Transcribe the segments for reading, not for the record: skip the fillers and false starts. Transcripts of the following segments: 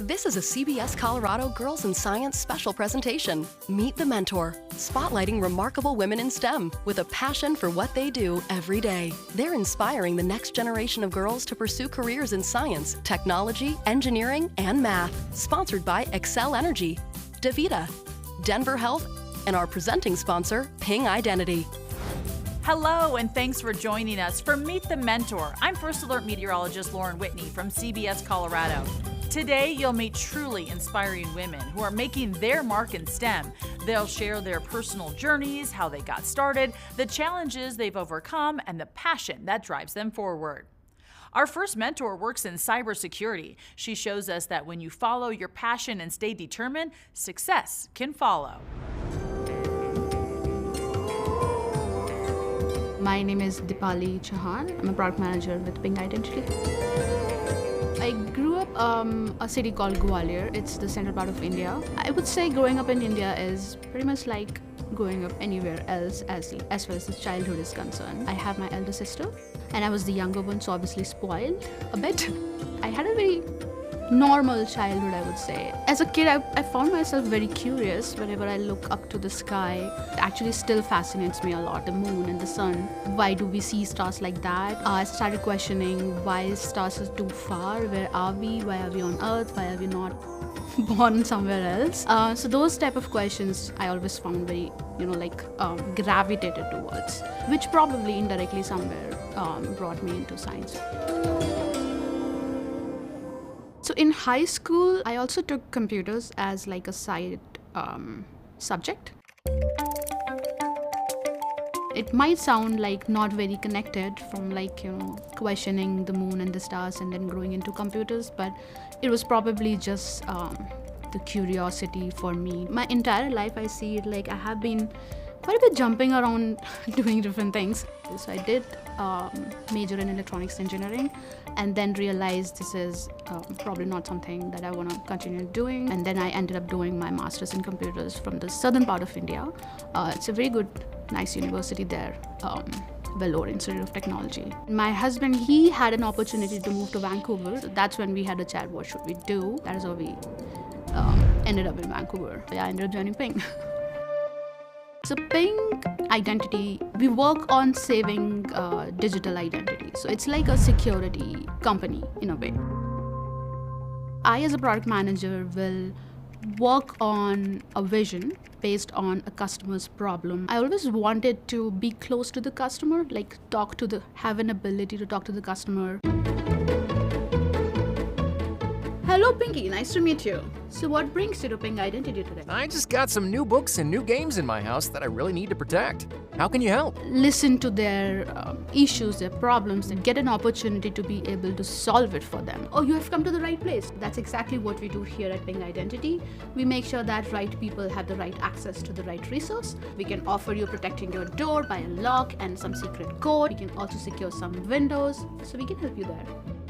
This is a CBS Colorado Girls in Science special presentation. Meet the Mentor, spotlighting remarkable women in STEM with a passion for what they do every day. They're inspiring the next generation of girls to pursue careers in science, technology, engineering, and math. Sponsored by Excel Energy, DaVita, Denver Health, and our presenting sponsor, Ping Identity. Hello, and thanks for joining us for Meet the Mentor. I'm First Alert meteorologist Lauren Whitney from CBS Colorado. Today, you'll meet truly inspiring women who are making their mark in STEM. They'll share their personal journeys, how they got started, the challenges they've overcome, and the passion that drives them forward. Our first mentor works in cybersecurity. She shows us that when you follow your passion and stay determined, success can follow. My name is Dipali Chauhan. I'm a product manager with Ping Identity. I grew up a city called Gwalior. It's the central part of India. I would say growing up in India is pretty much like growing up anywhere else as far as childhood is concerned. I have my elder sister, and I was the younger one, so obviously spoiled a bit. I had a very normal childhood, I would say. As a kid, I found myself very curious. Whenever I look up to the sky, it actually still fascinates me a lot. The moon and the sun. Why do we see stars like that? I started questioning why stars are too far. Where are we? Why are we on Earth? Why are we not born somewhere else? So those type of questions I always found very, gravitated towards, which probably indirectly somewhere brought me into science. So in high school, I also took computers as like a side subject. It might sound like not very connected from questioning the moon and the stars and then growing into computers, but it was probably just the curiosity for me. My entire life, I see it like I have been quite a bit jumping around doing different things. So I did major in electronics engineering and then realized this is probably not something that I want to continue doing. And then I ended up doing my master's in computers from the southern part of India. It's a very good, nice university there, Vellore Institute of Technology. My husband, he had an opportunity to move to Vancouver. So that's when we had a chat, what should we do? That is how we ended up in Vancouver. I ended up joining Ping. So Ping Identity, we work on saving digital identity. So it's like a security company in a way. I, as a product manager, will work on a vision based on a customer's problem. I always wanted to be close to the customer, like have an ability to talk to the customer. Hello, Pinky. Nice to meet you. So what brings you to Ping Identity today? I just got some new books and new games in my house that I really need to protect. How can you help? Listen to their issues, their problems, and get an opportunity to be able to solve it for them. Oh, you have come to the right place. That's exactly what we do here at Ping Identity. We make sure that right people have the right access to the right resource. We can offer you protecting your door by a lock and some secret code. We can also secure some windows, so we can help you there.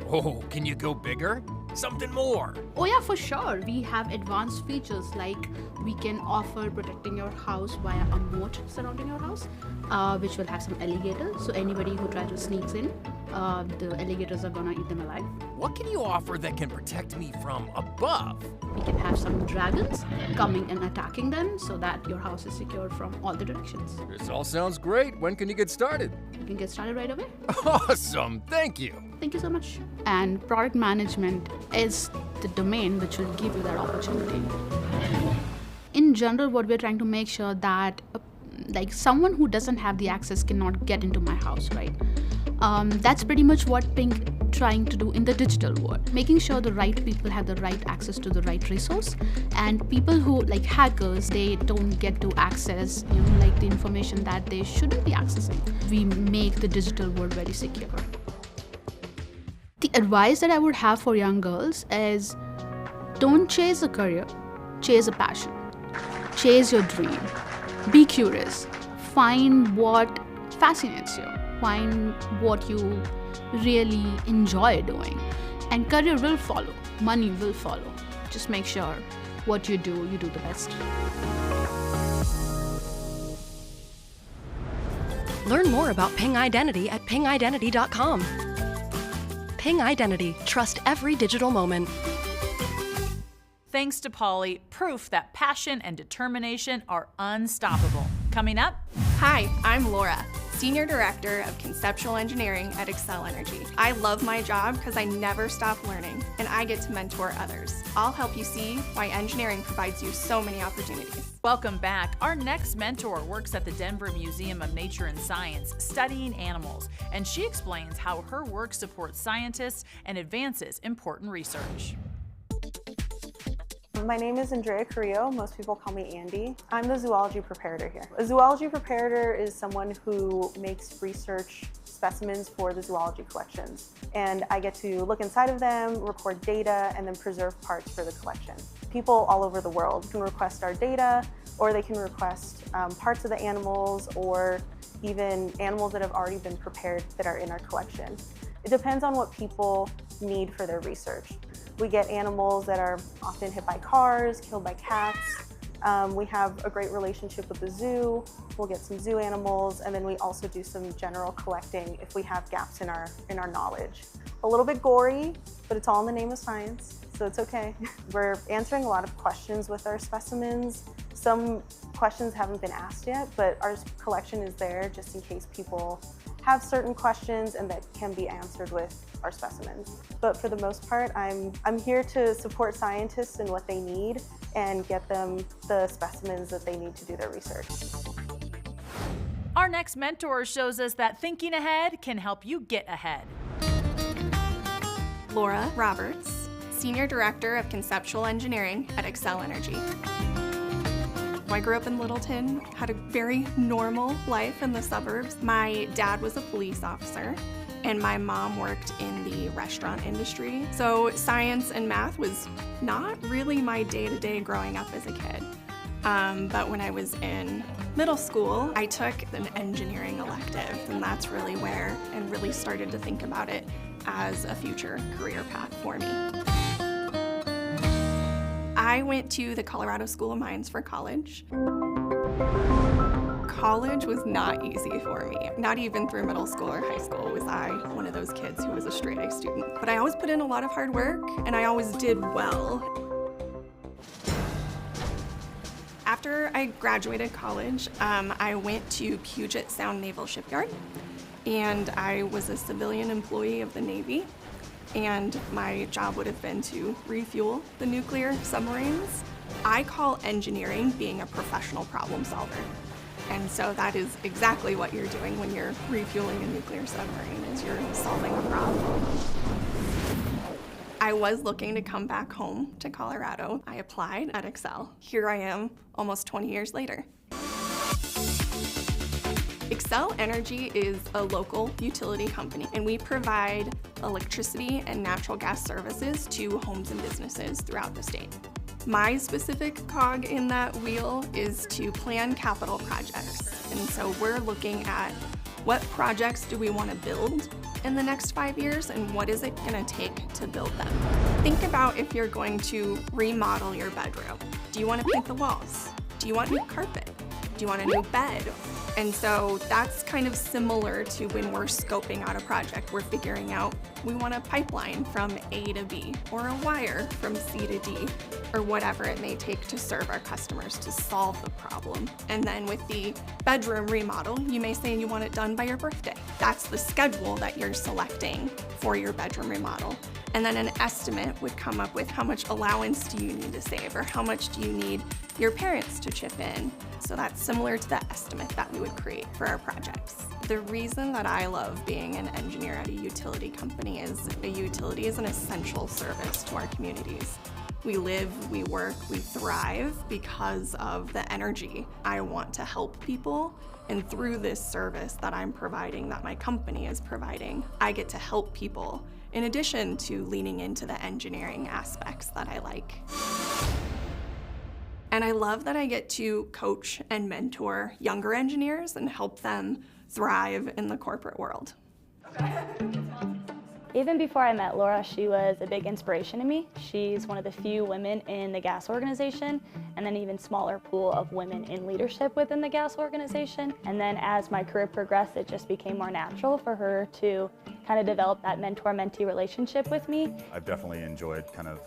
Oh, can you go bigger? Something more. Oh yeah, for sure. We have advanced features like we can offer protecting your house via a moat surrounding your house, which will have some alligators. So anybody who tries to sneak in, the alligators are gonna eat them alive. What can you offer that can protect me from above? We can have some dragons coming and attacking them so that your house is secured from all the directions. This all sounds great. When can you get started? You can get started right away. Awesome. Thank you. Thank you so much. And product management is the domain which will give you that opportunity. In general, what we're trying to make sure that someone who doesn't have the access cannot get into my house, right? That's pretty much what Ping trying to do in the digital world, making sure the right people have the right access to the right resource, and people who like hackers, they don't get to access the information that they shouldn't be accessing. We make the digital world very secure. The advice that I would have for young girls is don't chase a career, chase a passion, chase your dream, be curious, find what fascinates you, find what you really enjoy doing, and career will follow, money will follow. Just make sure what you do the best. Learn more about Ping Identity at pingidentity.com. Ping Identity. Trust every digital moment. Thanks to Polly, proof that passion and determination are unstoppable. Coming up, Hi, I'm Laura, Senior Director of Conceptual Engineering at Xcel Energy. I love my job because I never stop learning, and I get to mentor others. I'll help you see why engineering provides you so many opportunities. welcome back. Our next mentor works at the Denver Museum of Nature and Science, studying animals, and she explains how her work supports scientists and advances important research. My name is Andrea Carrillo. Most people call me Andy. I'm the zoology preparator here. A zoology preparator is someone who makes research specimens for the zoology collections. And I get to look inside of them, record data, and then preserve parts for the collection. People all over the world can request our data, or they can request parts of the animals, or even animals that have already been prepared that are in our collection. It depends on what people need for their research. We get animals that are often hit by cars, killed by cats. We have a great relationship with the zoo. We'll get some zoo animals, and then we also do some general collecting if we have gaps in our knowledge. A little bit gory, but it's all in the name of science, so it's okay. We're answering a lot of questions with our specimens. Some questions haven't been asked yet, but our collection is there just in case people have certain questions, and that can be answered with our specimens. But for the most part, I'm here to support scientists in what they need and get them the specimens that they need to do their research. Our next mentor shows us that thinking ahead can help you get ahead. Laura Roberts, Senior Director of Conceptual Engineering at Xcel Energy. I grew up in Littleton, had a very normal life in the suburbs. My dad was a police officer, and my mom worked in the restaurant industry. So science and math was not really my day-to-day growing up as a kid. But when I was in middle school, I took an engineering elective, and that's really where I really started to think about it as a future career path for me. I went to the Colorado School of Mines for college. College was not easy for me. Not even through middle school or high school was I one of those kids who was a straight A student. But I always put in a lot of hard work, and I always did well. After I graduated college, I went to Puget Sound Naval Shipyard, and I was a civilian employee of the Navy. And my job would have been to refuel the nuclear submarines. I call engineering being a professional problem solver. And so that is exactly what you're doing when you're refueling a nuclear submarine, is you're solving a problem. I was looking to come back home to Colorado. I applied at Xcel. Here I am, almost 20 years later. Xcel Energy is a local utility company, and we provide electricity and natural gas services to homes and businesses throughout the state. My specific cog in that wheel is to plan capital projects. And so we're looking at what projects do we want to build in the next 5 years, and what is it going to take to build them. Think about if you're going to remodel your bedroom. Do you want to paint the walls? Do you want new carpet? Do you want a new bed? And so that's kind of similar to when we're scoping out a project. We're figuring out we want a pipeline from A to B, or a wire from C to D, or whatever it may take to serve our customers to solve the problem. And then with the bedroom remodel, you may say you want it done by your birthday. That's the schedule that you're selecting for your bedroom remodel. And then an estimate would come up with how much allowance do you need to save, or how much do you need your parents to chip in. So that's similar to the estimate that we would create for our projects. The reason that I love being an engineer at a utility company is a utility is an essential service to our communities. We live, we work, we thrive because of the energy. I want to help people, and through this service that I'm providing, that my company is providing, I get to help people, in addition to leaning into the engineering aspects that I like. And I love that I get to coach and mentor younger engineers and help them thrive in the corporate world. Even before I met Laura, she was a big inspiration to me. She's one of the few women in the gas organization, and an even smaller pool of women in leadership within the gas organization. And then as my career progressed, it just became more natural for her to kind of develop that mentor-mentee relationship with me. I've definitely enjoyed kind of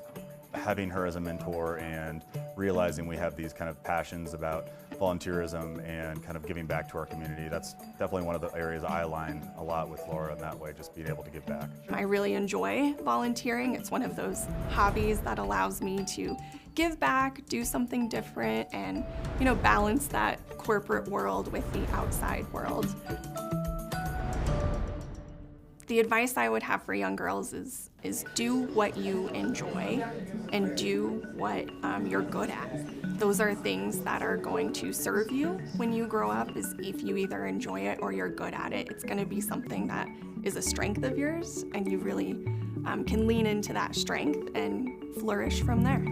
having her as a mentor and realizing we have these kind of passions about volunteerism and kind of giving back to our community. That's definitely one of the areas I align a lot with Laura in that way, just being able to give back. I really enjoy volunteering. It's one of those hobbies that allows me to give back, do something different, and balance that corporate world with the outside world. The advice I would have for young girls is do what you enjoy and do what you're good at. Those are things that are going to serve you when you grow up. Is if you either enjoy it or you're good at it, it's going to be something that is a strength of yours, and you really can lean into that strength and flourish from there.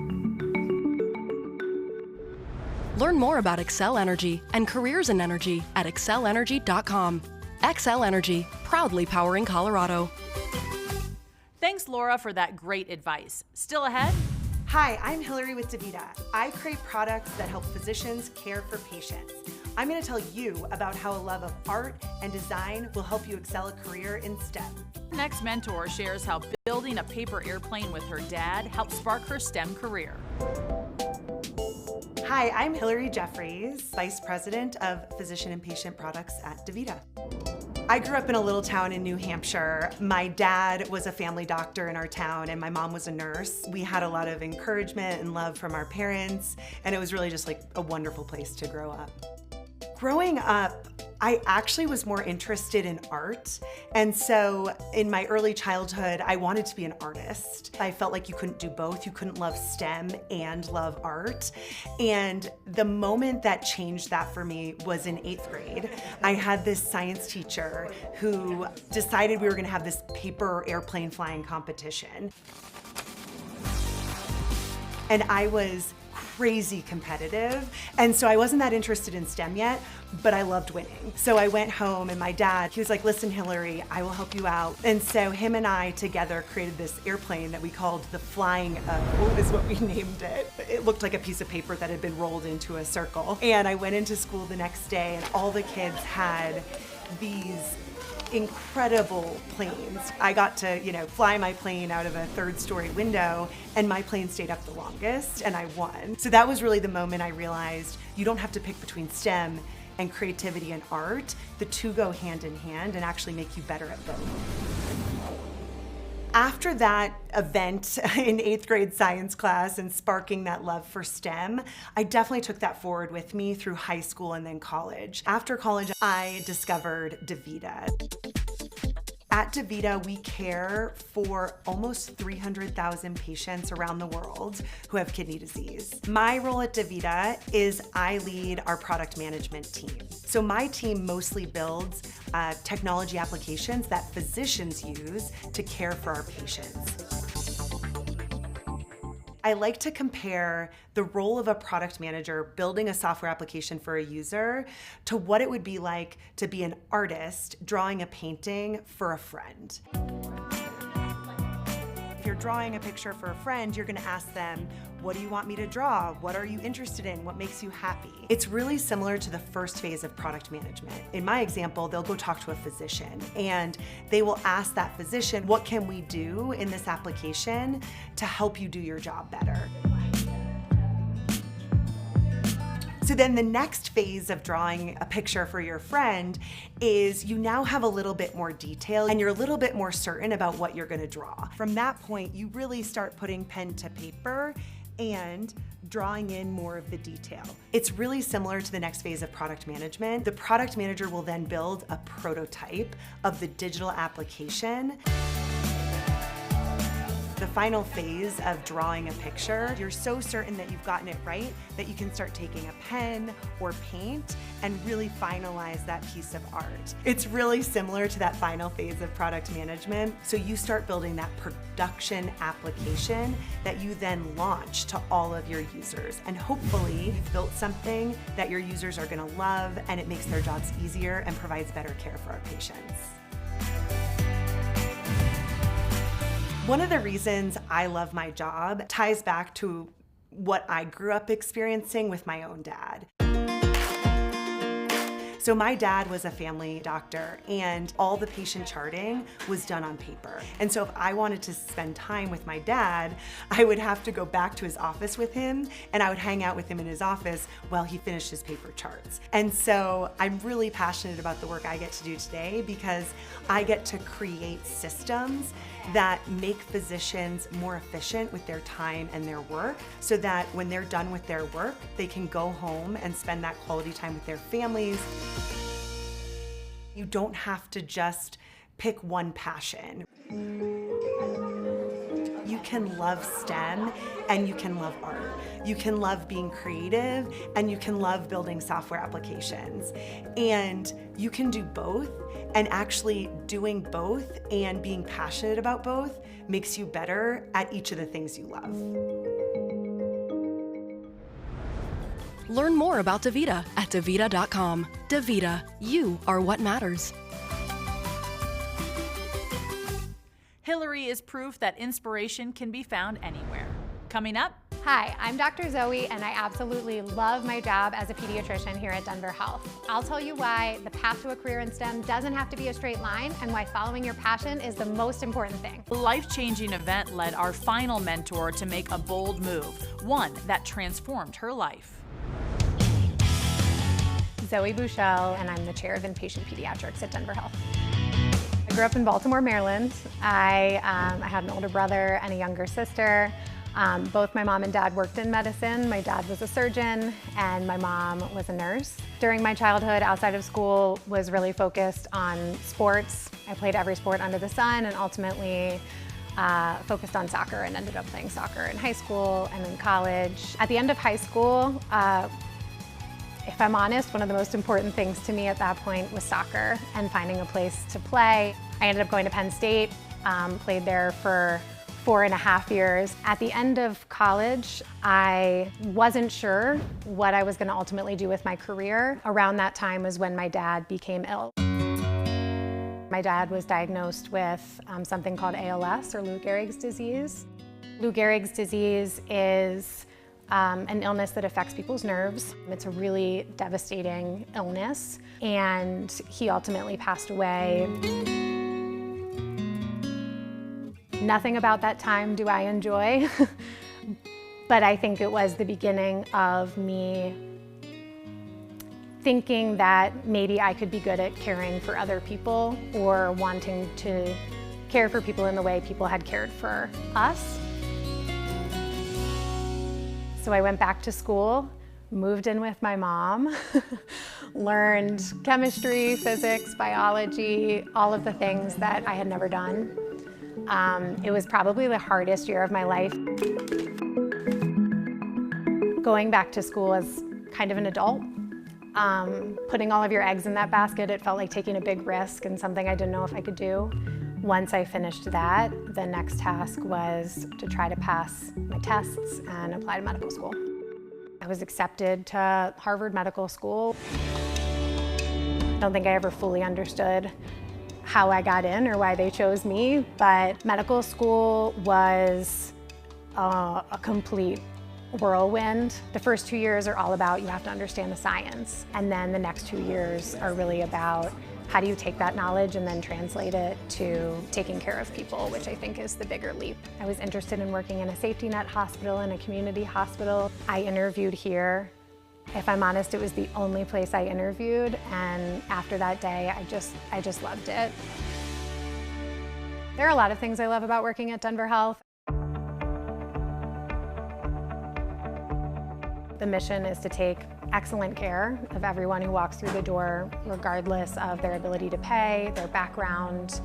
Learn more about Excel Energy and careers in energy at excelenergy.com. Excel Energy, proudly powering Colorado. Thanks, Laura, for that great advice. Still ahead? Hi, I'm Hillary with DaVita. I create products that help physicians care for patients. I'm going to tell you about how a love of art and design will help you excel a career in STEM. Next mentor shares how building a paper airplane with her dad helped spark her STEM career. Hi, I'm Hillary Jeffries, Vice President of Physician and Patient Products at DaVita. I grew up in a little town in New Hampshire. My dad was a family doctor in our town, and my mom was a nurse. We had a lot of encouragement and love from our parents, and it was really just like a wonderful place to grow up. Growing up, I actually was more interested in art. And so in my early childhood, I wanted to be an artist. I felt like you couldn't do both. You couldn't love STEM and love art. And the moment that changed that for me was in 8th grade. I had this science teacher who decided we were gonna have this paper airplane flying competition. And I was crazy competitive. And so I wasn't that interested in STEM yet, but I loved winning. So I went home and my dad, he was like, listen, Hillary, I will help you out. And so him and I together created this airplane that we called the Flying O, is what we named it. It looked like a piece of paper that had been rolled into a circle. And I went into school the next day and all the kids had these incredible planes. I got to, fly my plane out of a 3rd-story window, and my plane stayed up the longest, and I won. So that was really the moment I realized you don't have to pick between STEM and creativity and art. The two go hand in hand and actually make you better at both. After that event in 8th grade science class and sparking that love for STEM, I definitely took that forward with me through high school and then college. After college, I discovered DaVita. At DaVita, we care for almost 300,000 patients around the world who have kidney disease. My role at DaVita is I lead our product management team. So my team mostly builds technology applications that physicians use to care for our patients. I like to compare the role of a product manager building a software application for a user to what it would be like to be an artist drawing a painting for a friend. If you're drawing a picture for a friend, you're gonna ask them, what do you want me to draw? What are you interested in? What makes you happy? It's really similar to the first phase of product management. In my example, they'll go talk to a physician and they will ask that physician, what can we do in this application to help you do your job better? So then the next phase of drawing a picture for your friend is you now have a little bit more detail and you're a little bit more certain about what you're gonna draw. From that point, you really start putting pen to paper and drawing in more of the detail. It's really similar to the next phase of product management. The product manager will then build a prototype of the digital application. The final phase of drawing a picture, you're so certain that you've gotten it right that you can start taking a pen or paint and really finalize that piece of art. It's really similar to that final phase of product management. So you start building that production application that you then launch to all of your users. And hopefully you've built something that your users are gonna love and it makes their jobs easier and provides better care for our patients. One of the reasons I love my job ties back to what I grew up experiencing with my own dad. So my dad was a family doctor, and all the patient charting was done on paper. And so if I wanted to spend time with my dad, I would have to go back to his office with him, and I would hang out with him in his office while he finished his paper charts. And so I'm really passionate about the work I get to do today because I get to create systems that make physicians more efficient with their time and their work, so that when they're done with their work, they can go home and spend that quality time with their families. You don't have to just pick one passion. You can love STEM and you can love art. You can love being creative and you can love building software applications. And you can do both, and actually doing both and being passionate about both makes you better at each of the things you love. Learn more about DaVita at davita.com. DaVita, you are what matters. Hillary is proof that inspiration can be found anywhere. Coming up, hi, I'm Dr. Zoe, and I absolutely love my job as a pediatrician here at Denver Health. I'll tell you why the path to a career in STEM doesn't have to be a straight line, and why following your passion is the most important thing. a life-changing event led our final mentor to make a bold move, one that transformed her life. Zoe Bouchel, and I'm the chair of inpatient pediatrics at Denver Health. I grew up in Baltimore, Maryland. I had an older brother and a younger sister. Both my mom and dad worked in medicine. My dad was a surgeon and my mom was a nurse. During my childhood, outside of school, was really focused on sports. I played every sport under the sun and ultimately focused on soccer and ended up playing soccer in high school and in college. At the end of high school, if I'm honest, one of the most important things to me at that point was soccer and finding a place to play. I ended up going to Penn State, played there for 4.5 years. At the end of college, I wasn't sure what I was going to ultimately do with my career. Around that time was when my dad became ill. My dad was diagnosed with something called ALS, or Lou Gehrig's disease. Lou Gehrig's disease is an illness that affects people's nerves. It's a really devastating illness, and he ultimately passed away. Nothing about that time do I enjoy, but I think it was the beginning of me thinking that maybe I could be good at caring for other people, or wanting to care for people in the way people had cared for us. So I went back to school, moved in with my mom, learned chemistry, physics, biology, all of the things that I had never done. It was probably the hardest year of my life. Going back to school as kind of an adult, putting all of your eggs in that basket, it felt like taking a big risk and something I didn't know if I could do. Once I finished that, the next task was to try to pass my tests and apply to medical school. I was accepted to Harvard Medical School. I don't think I ever fully understood how I got in or why they chose me, but medical school was a complete whirlwind. The first 2 years are all about you have to understand the science, and then the next 2 years are really about how do you take that knowledge and then translate it to taking care of people, which I think is the bigger leap. I was interested in working in a safety net hospital and a community hospital. I interviewed here. If I'm honest, it was the only place I interviewed, and after that day, I just loved it. There are a lot of things I love about working at Denver Health. The mission is to take excellent care of everyone who walks through the door, regardless of their ability to pay, their background,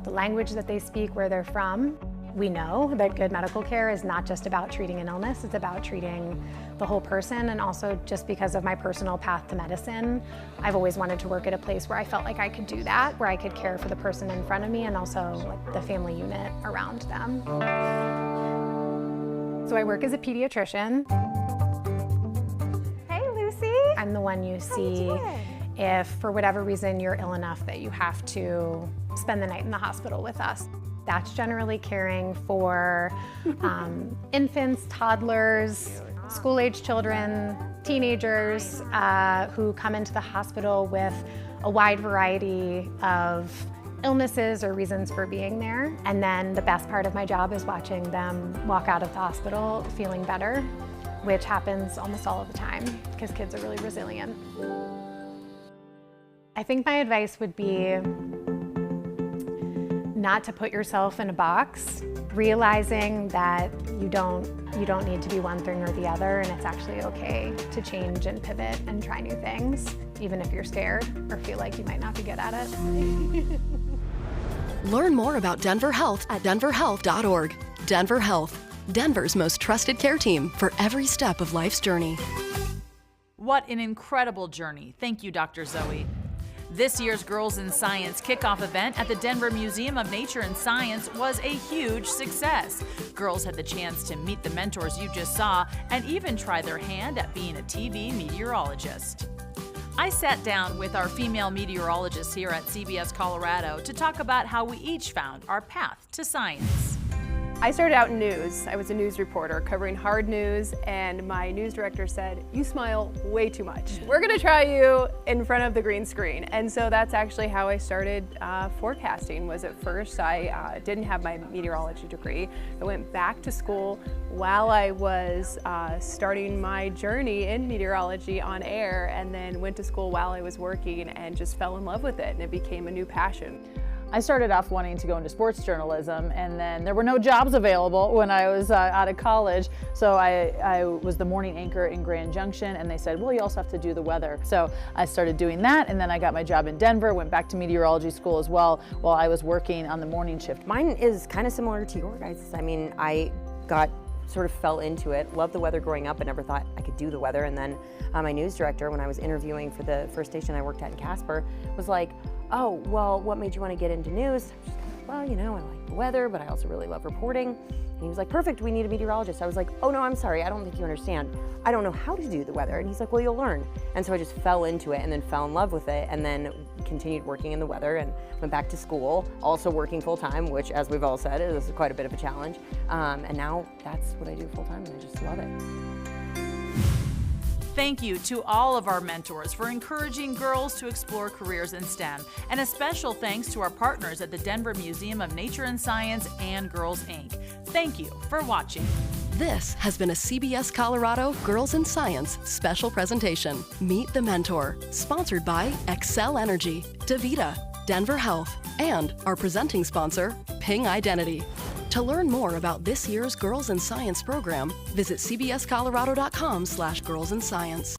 the language that they speak, where they're from. We know that good medical care is not just about treating an illness, it's about treating the whole person. And also, just because of my personal path to medicine, I've always wanted to work at a place where I felt like I could do that, where I could care for the person in front of me and also like the family unit around them. So I work as a pediatrician. Hey, Lucy. I'm the one you see if, for whatever reason, you're ill enough that you have to spend the night in the hospital with us. That's generally caring for infants, toddlers, school-age children, teenagers who come into the hospital with a wide variety of illnesses or reasons for being there. And then the best part of my job is watching them walk out of the hospital feeling better, which happens almost all of the time because kids are really resilient. I think my advice would be not to put yourself in a box, realizing that you don't need to be one thing or the other, and it's actually okay to change and pivot and try new things, even if you're scared or feel like you might not be good at it. Learn more about Denver Health at denverhealth.org. Denver Health, Denver's most trusted care team for every step of life's journey. What an incredible journey. Thank you, Dr. Zoe. This year's Girls in Science kickoff event at the Denver Museum of Nature and Science was a huge success. Girls had the chance to meet the mentors you just saw and even try their hand at being a TV meteorologist. I sat down with our female meteorologists here at CBS Colorado to talk about how we each found our path to science. I started out in news. I was a news reporter covering hard news, and my news director said, "You smile way too much. We're gonna try you in front of the green screen." And so that's actually how I started forecasting. Was at first I didn't have my meteorology degree. I went back to school while I was starting my journey in meteorology on air, and then went to school while I was working and just fell in love with it, and it became a new passion. I started off wanting to go into sports journalism, and then there were no jobs available when I was out of college. So I was the morning anchor in Grand Junction, and they said, well, you also have to do the weather. So I started doing that, and then I got my job in Denver, went back to meteorology school as well while I was working on the morning shift. Mine is kind of similar to your guys'. I mean, I sort of fell into it, loved the weather growing up, but never thought I could do the weather. And then my news director, when I was interviewing for the first station I worked at in Casper, was like, oh, well, what made you want to get into news? I was just like, well, you know, I like the weather, but I also really love reporting. And he was like, perfect, we need a meteorologist. I was like, oh no, I'm sorry, I don't think you understand. I don't know how to do the weather. And he's like, well, you'll learn. And so I just fell into it and then fell in love with it, and then continued working in the weather and went back to school, also working full time, which, as we've all said, is quite a bit of a challenge. And now that's what I do full time, and I just love it. Thank you to all of our mentors for encouraging girls to explore careers in STEM, and a special thanks to our partners at the Denver Museum of Nature and Science and Girls Inc. Thank you for watching. This has been a CBS Colorado Girls in Science special presentation. Meet the Mentor, sponsored by Excel Energy, DaVita, Denver Health, and our presenting sponsor, Ping Identity. To learn more about this year's Girls in Science program, visit cbscolorado.com/girlsinscience.